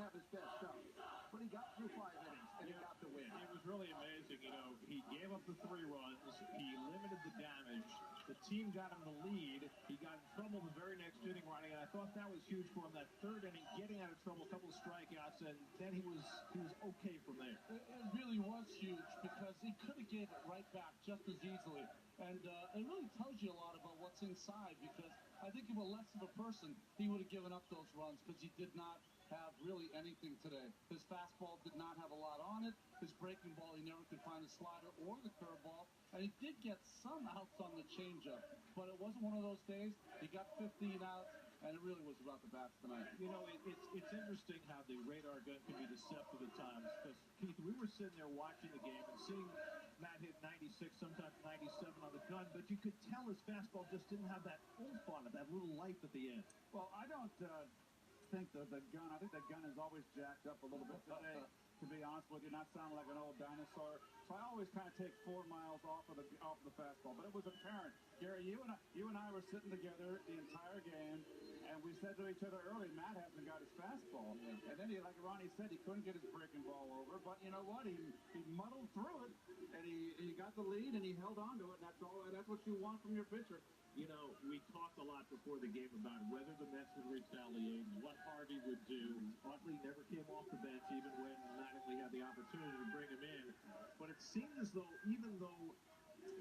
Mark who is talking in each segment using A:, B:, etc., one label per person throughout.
A: have his best stuff. But he got through 5 innings, and he got the win.
B: It was really amazing. You know, he gave up the 3 runs. He limited the damage. The team got him the lead. He got in trouble the very next inning running, and I thought that was huge for him. That 3rd inning, getting out of trouble, a couple of strikeouts, and then he was okay from there.
C: It really was huge because he could have gave it right back just as easily. And it really tells you a lot about what's inside, because I think if he were less of a person, he would have given up those runs, because he did not have really anything today. His fastball did not have a lot on it. His breaking ball, he never could find the slider or the curveball. And he did get some outs on the changeup, but it wasn't one of those days. He got 15 outs, and it really was about the bats tonight.
B: You know, it's interesting how the radar gun can be deceptive at times, because, Keith, we were sitting there watching the game and seeing Matt hit 96, sometimes 97 on the gun, but you could tell his fastball just didn't have that oomph on it, that little life at the end.
D: Well, I don't think the gun, I think the gun is always jacked up a little bit today, to be honest with you, not sounding like an old dinosaur. So I always kind of take 4 miles off of the fastball. But it was apparent. Gary, you and I were sitting together the entire game, and we said to each other early, Matt hasn't got his fastball. Yeah. And then, like Ronnie said, he couldn't get his breaking ball over. But you know what? He muddled through it, and he got the lead, and he held on to it. And that's what you want from your pitcher.
B: You know, we talked a lot before the game about whether the Mets would retaliate, what Harvey would do. Utley never came off the bench, even when Mattingly had the opportunity to bring him in. But it seemed as though, even though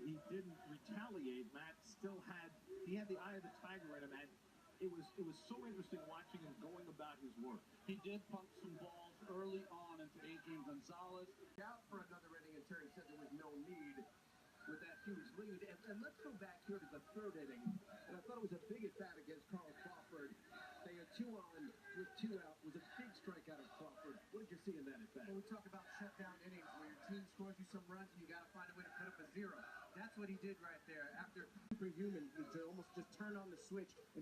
B: he didn't retaliate, Matt still had the eye of the tiger in him, and it was so interesting watching him going about his work.
C: He did pump some balls early on into Adrian Gonzalez.
A: Out for another inning, and Terry said there was no need with that huge lead. And let's go back here to the 3rd inning. And I thought it was a big at bat against Carl Crawford. They had 2 on with 2 out. It was a big strikeout of Crawford. What did you see in that at bat?
E: Well, we talk about shutdown innings where your team scores you some runs and you got to find a way to put up a 0. That's what he did right there. After superhuman to almost just turn on the switch and be